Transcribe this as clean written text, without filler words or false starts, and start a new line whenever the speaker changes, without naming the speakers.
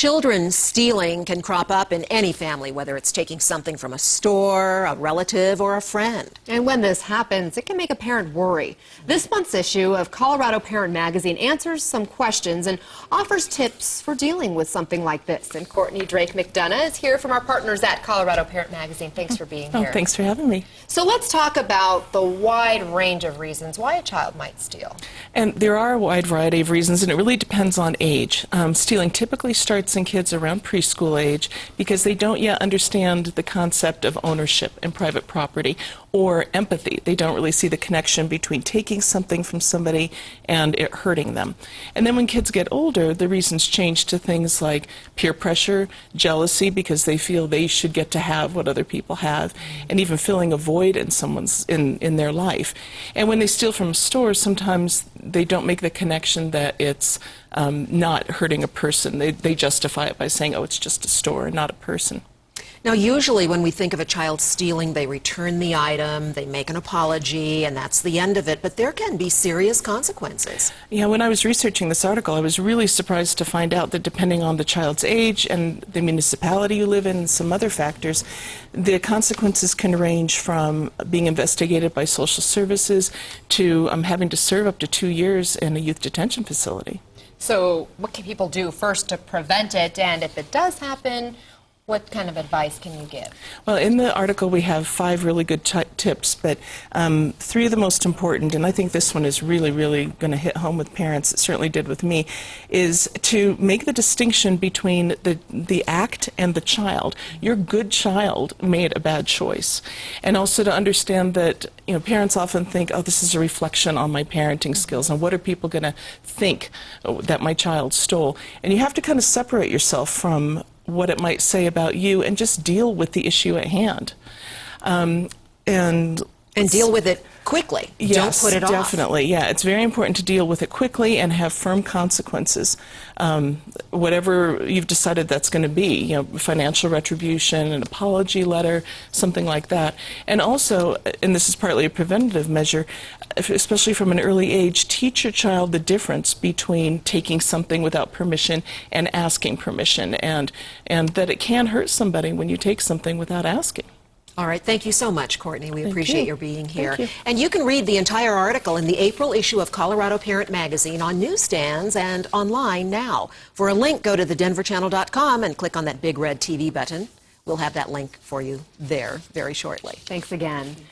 Children stealing can crop up in any family, whether it's taking something from a store, a relative, or a friend.
And when this happens, it can make a parent worry. This month's issue of Colorado Parent Magazine answers some questions and offers tips for dealing with something like this. And Courtney Drake McDonough is here from our partners at Colorado Parent Magazine. Thanks for being here.
Thanks for having me.
So let's talk about the wide range of reasons why a child might steal.
And there are a wide variety of reasons, and it really depends on age. Stealing typically starts in kids around preschool age because they don't yet understand the concept of ownership and private property or empathy. They don't really see the connection between taking something from somebody and it hurting them. And then when kids get older, the reasons change to things like peer pressure, jealousy because they feel they should get to have what other people have, and even filling a void in their life. And when they steal from a store, sometimes they don't make the connection that it's not hurting a person. They justify it by saying, oh, it's just a store, not a person.
Now, usually when we think of a child stealing, they return the item, they make an apology, and that's the end of it. But there can be serious consequences.
Yeah, when I was researching this article, I was really surprised to find out that depending on the child's age and the municipality you live in and some other factors, the consequences can range from being investigated by social services to having to serve up to 2 years in a youth detention facility.
So what can people do first to prevent it? And if it does happen, what kind of advice can you give?
Well, in the article we have 5 really good tips, but 3 of the most important, and I think this one is really, really going to hit home with parents, it certainly did with me, is to make the distinction between the act and the child. Your good child made a bad choice. And also to understand that, parents often think, oh, this is a reflection on my parenting skills, and what are people going to think that my child stole? And you have to kind of separate yourself from what it might say about you and just deal with the issue at hand. And
deal with it quickly.
Yes,
don't put it off.
Definitely. Yeah, it's very important to deal with it quickly and have firm consequences. Whatever you've decided that's going to be, financial retribution, an apology letter, something like that. And also, and this is partly a preventative measure, especially from an early age, teach your child the difference between taking something without permission and asking permission, and that it can hurt somebody when you take something without asking.
All right. Thank you so much, Courtney. We appreciate your being here.
Thank you.
And you can read the entire article in the April issue of Colorado Parent Magazine on newsstands and online now. For a link, go to thedenverchannel.com and click on that big red TV button. We'll have that link for you there very shortly.
Thanks again.